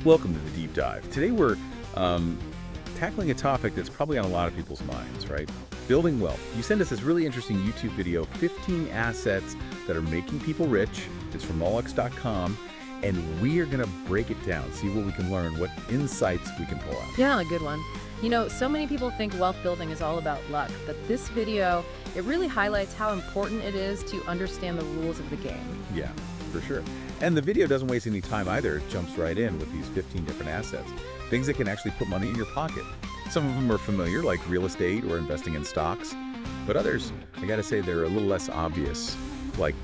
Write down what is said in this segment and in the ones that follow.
Welcome to the Deep Dive. Today we're tackling a topic that's probably on a lot of people's minds, right? Building wealth. You sent us this really interesting YouTube video, 15 assets that are making people rich. It's from Molex.com, and we are going to break it down, see what we can learn, what insights we can pull out. Yeah, a good one. You know, so many people think wealth building is all about luck, but this video, it really highlights how important it is to understand the rules of the game. Yeah, for sure. And the video doesn't waste any time either. It jumps right in with these 15 different assets, things that can actually put money in your pocket. Some of them are familiar, like real estate or investing in stocks, but others, I gotta say, they're a little less obvious, like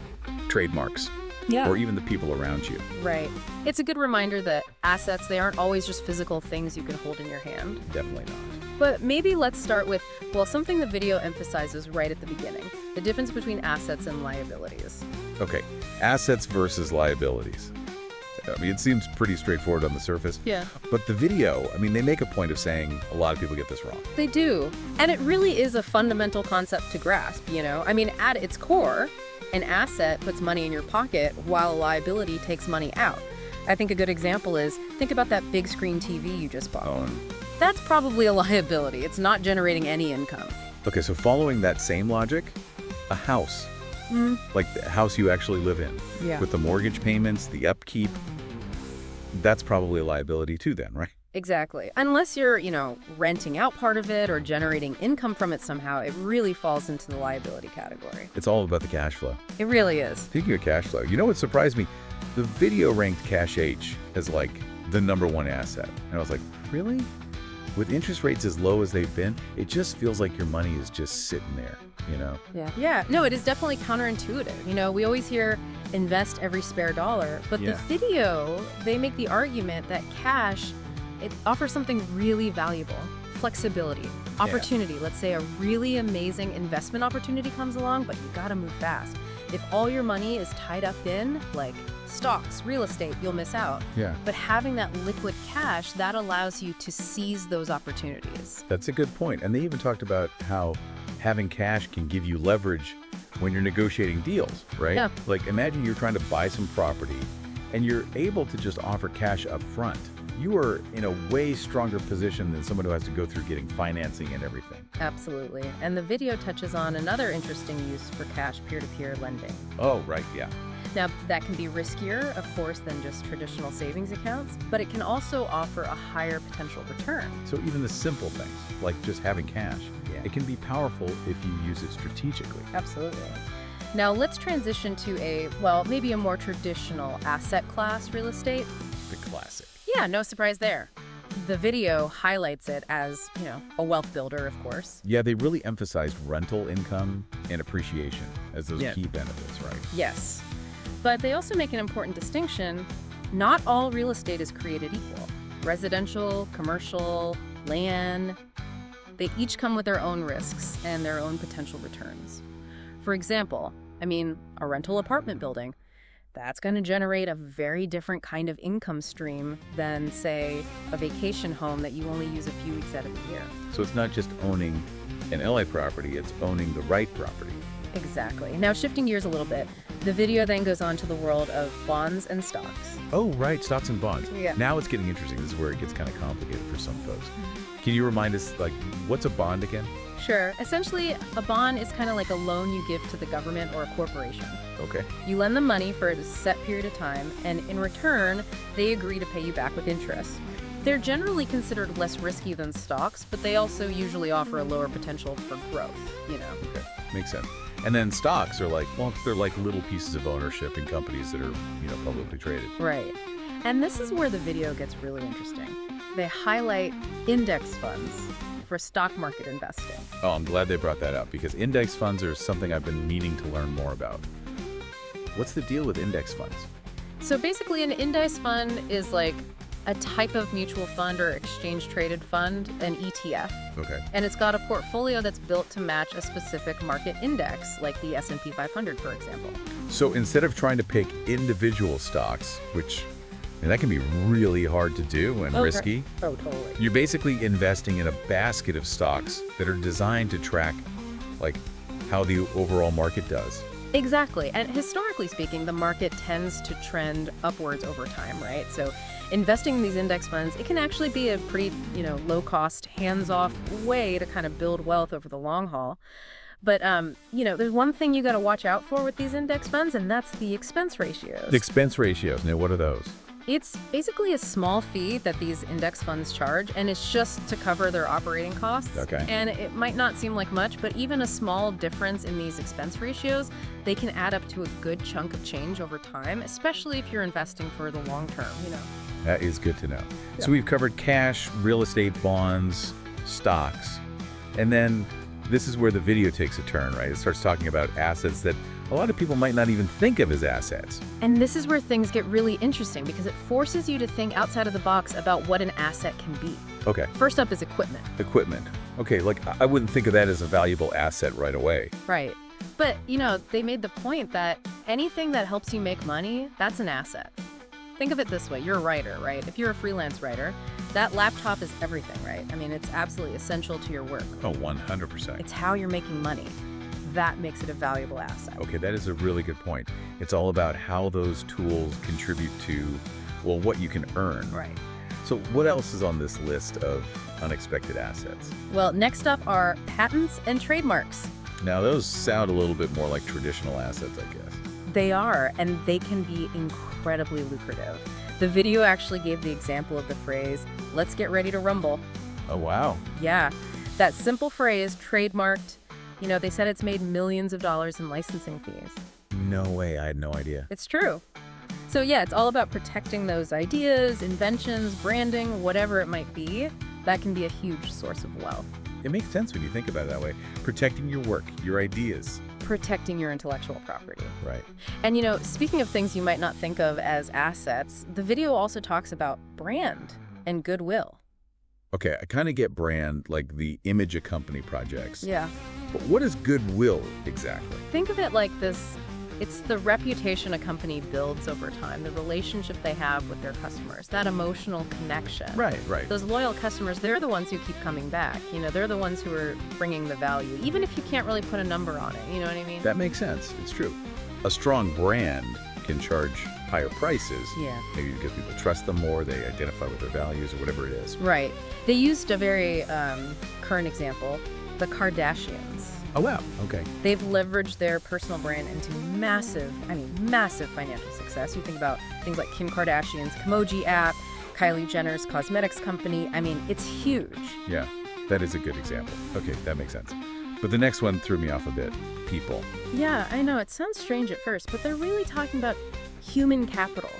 trademarks. Yeah. Or even the people around you. Right. It's a good reminder that assets, they aren't always just physical things you can hold in your hand. Definitely not. But maybe let's start with, well, something the video emphasizes right at the beginning, the difference between assets and liabilities. Okay, assets versus liabilities. I mean, it seems pretty straightforward on the surface. Yeah. But the video, I mean, they make a point of saying a lot of people get this wrong. They do. And it really is a fundamental concept to grasp, you know? I mean, at its core, an asset puts money in your pocket while a liability takes money out. I think a good example is, think about that big screen TV you just bought. Oh. That's probably a liability. It's not generating any income. Okay, so following that same logic, a house, like the house you actually live in, Yeah. with the mortgage payments, the upkeep, that's probably a liability too then, right? Exactly. Unless you're, renting out part of it or generating income from it somehow, it really falls into the liability category. It's all about the cash flow. It really is. Speaking of cash flow, you know what surprised me? The video ranked Cash H as like the #1 asset. And I was like, really? With interest rates as low as they've been, it just feels like your money is just sitting there, you know? Yeah. Yeah. No, it is definitely counterintuitive. You know, we always hear invest every spare dollar, but Yeah. the video, they make the argument that cash, it offers something really valuable. Flexibility, opportunity. Let's say a really amazing investment opportunity comes along, but you gotta move fast. If all your money is tied up in, like, stocks, real estate, you'll miss out. Yeah. But having that liquid cash, that allows you to seize those opportunities. That's a good point. And they even talked about how having cash can give you leverage when you're negotiating deals, right? Yeah. Like imagine you're trying to buy some property and you're able to just offer cash up front. You are in a way stronger position than someone who has to go through getting financing and everything. Absolutely. And the video touches on another interesting use for cash peer-to-peer lending. Oh, right, yeah. Now, that can be riskier, of course, than just traditional savings accounts, but it can also offer a higher potential return. So even the simple things, like just having cash, it can be powerful if you use it strategically. Absolutely. Now, let's transition to maybe a more traditional asset class, real estate. The classic. Yeah, no surprise there. The video highlights it as, a wealth builder, of course. Yeah, they really emphasized rental income and appreciation as those Yeah. key benefits, right? Yes. But they also make an important distinction. Not all real estate is created equal. Residential, commercial, land, they each come with their own risks and their own potential returns. For example, a rental apartment building, that's going to generate a very different kind of income stream than, say, a vacation home that you only use a few weeks out of the year. So it's not just owning an LA property, it's owning the right property. Exactly. Now, shifting gears a little bit, the video then goes on to the world of bonds and stocks. Oh, right, stocks and bonds. Yeah. Now it's getting interesting. This is where it gets kind of complicated for some folks. Can you remind us, what's a bond again? Sure. Essentially, a bond is kind of like a loan you give to the government or a corporation. Okay. You lend them money for a set period of time, and in return, they agree to pay you back with interest. They're generally considered less risky than stocks, but they also usually offer a lower potential for growth, Okay, makes sense. And then stocks are they're like little pieces of ownership in companies that are, publicly traded. Right. And this is where the video gets really interesting. They highlight index funds for stock market investing. Oh, I'm glad they brought that up because index funds are something I've been meaning to learn more about. What's the deal with index funds? So basically, an index fund is like a type of mutual fund or exchange-traded fund, an ETF. Okay. And it's got a portfolio that's built to match a specific market index, like the S&P 500, for example. So instead of trying to pick individual stocks, which that can be really hard to do and risky, Oh, totally. you're basically investing in a basket of stocks that are designed to track how the overall market does. Exactly. And historically speaking, the market tends to trend upwards over time, right? So investing in these index funds, it can actually be a pretty, low-cost, hands-off way to kind of build wealth over the long haul. But, there's one thing you got to watch out for with these index funds, and that's the expense ratios. The expense ratios. Now, what are those? It's basically a small fee that these index funds charge, and it's just to cover their operating costs. Okay. And it might not seem like much, but even a small difference in these expense ratios, they can add up to a good chunk of change over time, especially if you're investing for the long term, That is good to know. Yeah. So we've covered cash, real estate, bonds, stocks, and then this is where the video takes a turn, right? It starts talking about assets that a lot of people might not even think of as assets. And this is where things get really interesting because it forces you to think outside of the box about what an asset can be. Okay, First up is equipment. equipment. Okay, like I wouldn't think of that as a valuable asset right away. Right. But, they made the point that anything that helps you make money, that's an asset. Think of it this way. You're a writer, right? If you're a freelance writer, that laptop is everything, right? I mean, it's absolutely essential to your work. Oh, 100%. It's how you're making money. That makes it a valuable asset. Okay, that is a really good point. It's all about how those tools contribute to, well, what you can earn. Right. So what else is on this list of unexpected assets? Well, next up are patents and trademarks. Now, those sound a little bit more like traditional assets, I guess. They are, and they can be incredibly lucrative. The video actually gave the example of the phrase, "Let's get ready to rumble." Oh, wow. Yeah, that simple phrase, trademarked, they said it's made millions of dollars in licensing fees. No way. I had no idea. It's true. So yeah, it's all about protecting those ideas, inventions, branding, whatever it might be. That can be a huge source of wealth. It makes sense when you think about it that way. Protecting your work, your ideas. Protecting your intellectual property. Right. And speaking of things you might not think of as assets, the video also talks about brand and goodwill. Okay, I kind of get brand, like the image a company projects. Yeah. But what is goodwill exactly? Think of it like this. It's the reputation a company builds over time, the relationship they have with their customers, that emotional connection. Right. Those loyal customers, they're the ones who keep coming back. They're the ones who are bringing the value, even if you can't really put a number on it. You know what I mean? That makes sense. It's true. A strong brand can charge higher prices. Yeah. Maybe because people trust them more, they identify with their values or whatever it is. Right. They used a very current example, the Kardashians. Oh, wow. Okay. They've leveraged their personal brand into massive financial success. You think about things like Kim Kardashian's Kimoji app, Kylie Jenner's cosmetics company. I mean, it's huge. Yeah, that is a good example. Okay, that makes sense. But the next one threw me off a bit. People. Yeah, I know. It sounds strange at first, but they're really talking about human capital.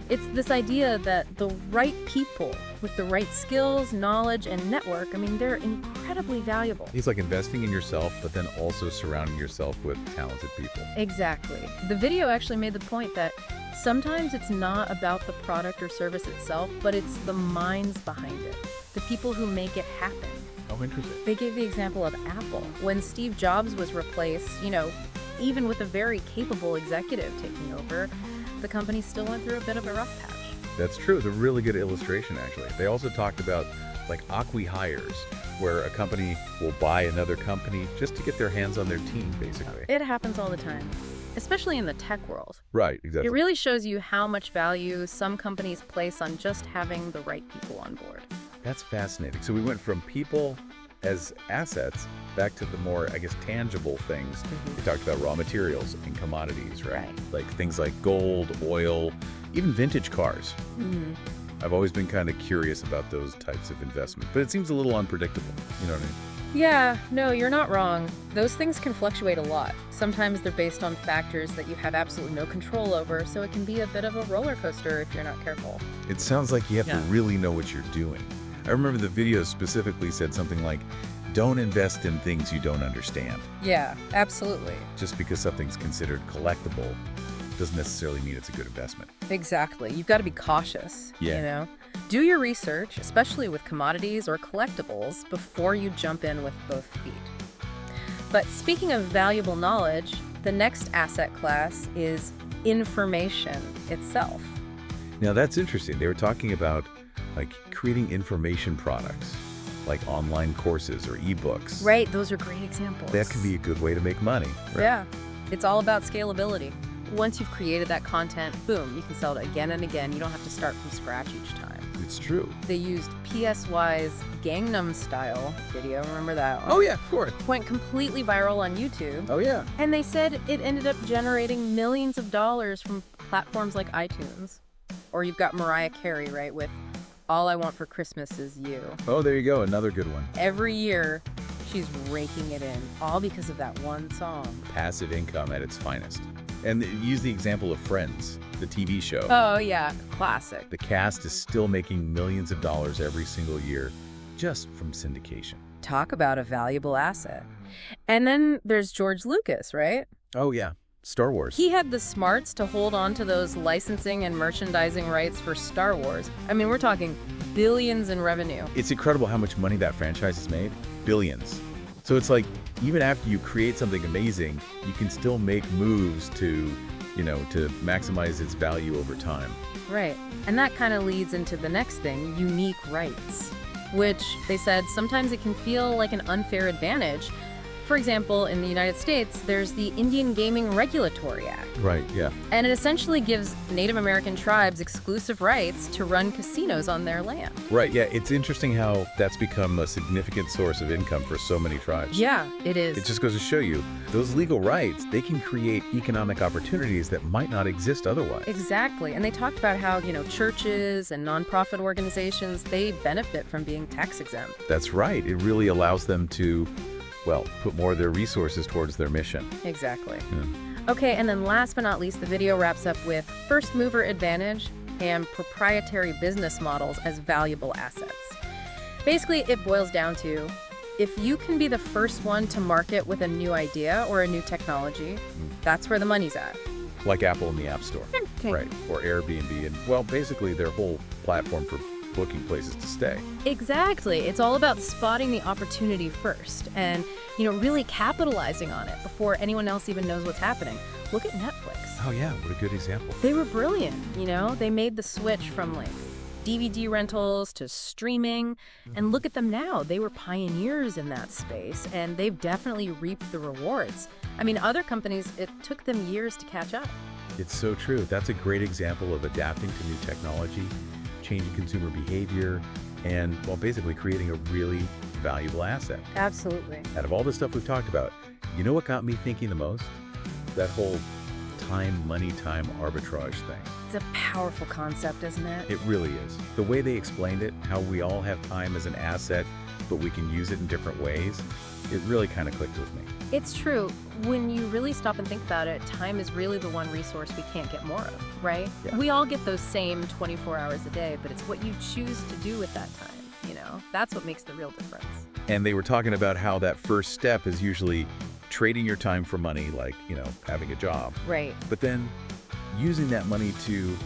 It's this idea that the right people with the right skills, knowledge, and network, they're incredibly valuable. It's like investing in yourself, but then also surrounding yourself with talented people. Exactly. The video actually made the point that sometimes it's not about the product or service itself, but it's the minds behind it, the people who make it happen. Oh, interesting. They gave the example of Apple. When Steve Jobs was replaced, even with a very capable executive taking over, the company still went through a bit of a rough patch. That's true. It's a really good illustration, actually. They also talked about like acqui-hires, where a company will buy another company just to get their hands on their team, basically. It happens all the time, especially in the tech world. Right, exactly. It really shows you how much value some companies place on just having the right people on board. That's fascinating. So we went from people as assets back to the more, I guess, tangible things. Mm-hmm. We talked about raw materials and commodities, right? Right. Like things like gold, oil, even vintage cars. Mm-hmm. I've always been kind of curious about those types of investment, but it seems a little unpredictable. You know what I mean? Yeah, no, you're not wrong. Those things can fluctuate a lot. Sometimes they're based on factors that you have absolutely no control over, so it can be a bit of a roller coaster if you're not careful. It sounds like you have to Yeah. really know what you're doing. I remember the video specifically said something like, don't invest in things you don't understand. Yeah, absolutely. Just because something's considered collectible doesn't necessarily mean it's a good investment. Exactly. You've got to be cautious, Yeah. Do your research, especially with commodities or collectibles, before you jump in with both feet. But speaking of valuable knowledge, the next asset class is information itself. Now that's interesting. They were talking about like creating information products, like online courses or ebooks. Right, those are great examples. That could be a good way to make money. Right? Yeah, it's all about scalability. once you've created that content, boom, you can sell it again and again. You don't have to start from scratch each time. It's true. They used PSY's Gangnam Style video. Remember that one? Oh, yeah, of course. Went completely viral on YouTube. Oh, yeah. And they said it ended up generating millions of dollars from platforms like iTunes. Or you've got Mariah Carey, right, with All I Want for Christmas Is You. Oh, there you go. Another good one. Every year, she's raking it in, all because of that one song. Passive income at its finest. And use the example of Friends, the TV show. Oh, yeah, classic. The cast is still making millions of dollars every single year just from syndication. Talk about a valuable asset. And then there's George Lucas, right? Oh, yeah. Star Wars. He had the smarts to hold on to those licensing and merchandising rights for Star Wars. I mean, we're talking billions in revenue. It's incredible how much money that franchise has made. Billions. So it's like, even after you create something amazing, you can still make moves to maximize its value over time. Right. And that kind of leads into the next thing, unique rights, which they said sometimes it can feel like an unfair advantage. For example, in the United States, there's the Indian Gaming Regulatory Act. Right, yeah. And it essentially gives Native American tribes exclusive rights to run casinos on their land. Right, yeah. It's interesting how that's become a significant source of income for so many tribes. Yeah, it is. It just goes to show you, those legal rights, they can create economic opportunities that might not exist otherwise. Exactly. And they talked about how, churches and nonprofit organizations, they benefit from being tax exempt. That's right. It really allows them to, put more of their resources towards their mission. Exactly. Yeah. Okay, and then last but not least, the video wraps up with first mover advantage and proprietary business models as valuable assets. Basically, it boils down to, if you can be the first one to market with a new idea or a new technology, that's where the money's at. Like Apple in the App Store. Okay. Right. Or Airbnb and, basically their whole platform for booking places to stay. Exactly. It's all about spotting the opportunity first and, really capitalizing on it before anyone else even knows what's happening. Look at Netflix. Oh, yeah. What a good example. They were brilliant, They made the switch from, DVD rentals to streaming. And look at them now. They were pioneers in that space, and they've definitely reaped the rewards. I mean, other companies, it took them years to catch up. It's so true. That's a great example of adapting to new technology, changing consumer behavior, and, basically creating a really valuable asset. Absolutely. Out of all the stuff we've talked about, you know what got me thinking the most? That whole money time arbitrage thing. It's a powerful concept, isn't it? It really is. The way they explained it, how we all have time as an asset, but we can use it in different ways, it really kind of clicked with me. It's true. When you really stop and think about it, time is really the one resource we can't get more of, right? Yeah. We all get those same 24 hours a day, but it's what you choose to do with that time, That's what makes the real difference. And they were talking about how that first step is usually trading your time for money, like, having a job. Right. But then using that money to,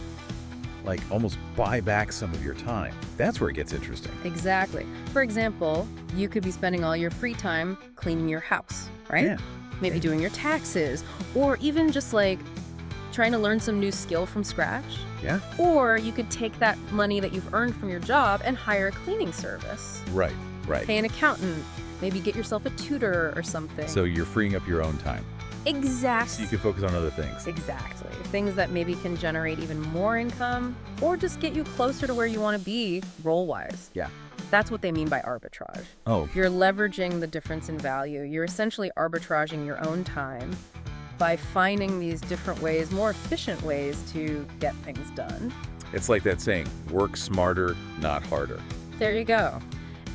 almost buy back some of your time. That's where it gets interesting. Exactly. For example, you could be spending all your free time cleaning your house, right? Yeah. Maybe doing your taxes, or even just trying to learn some new skill from scratch. Yeah. Or you could take that money that you've earned from your job and hire a cleaning service. Right. Pay an accountant, maybe get yourself a tutor or something. So you're freeing up your own time. Exactly. So you can focus on other things. Exactly. Things that maybe can generate even more income or just get you closer to where you want to be role-wise. Yeah. That's what they mean by arbitrage. Oh. You're leveraging the difference in value. You're essentially arbitraging your own time by finding these different ways, more efficient ways to get things done. It's like that saying, work smarter, not harder. There you go.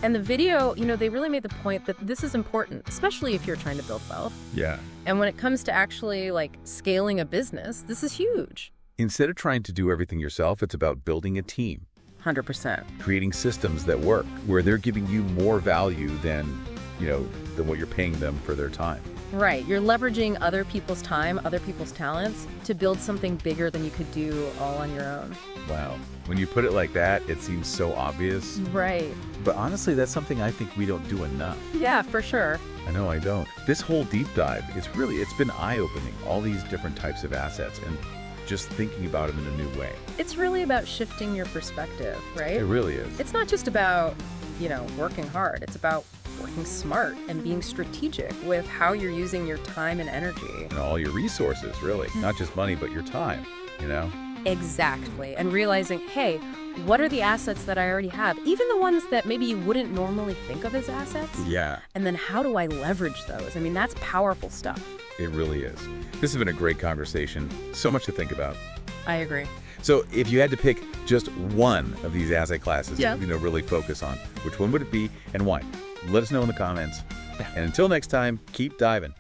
And the video, they really made the point that this is important, especially if you're trying to build wealth. Yeah. And when it comes to actually scaling a business, this is huge. Instead of trying to do everything yourself, it's about building a team. 100%. Creating systems that work, where they're giving you more value than what you're paying them for their time. Right. You're leveraging other people's time, other people's talents to build something bigger than you could do all on your own. Wow. When you put it like that, it seems so obvious. Right. But honestly, that's something I think we don't do enough. Yeah, for sure. I know I don't. This whole deep dive, it's been eye-opening, all these different types of assets and just thinking about them in a new way. It's really about shifting your perspective, right? It really is. It's not just about, working hard. It's about working smart and being strategic with how you're using your time and energy. And all your resources, really. Not just money, but your time, you know? Exactly. And realizing, hey, what are the assets that I already have? Even the ones that maybe you wouldn't normally think of as assets. Yeah, And then how do I leverage those? I mean, that's powerful stuff. it really is. This has been a great conversation. So much to think about. I agree. So if you had to pick just one of these asset classes Yeah. to really focus on, which one would it be and why? Let us know in the comments. And until next time, keep diving.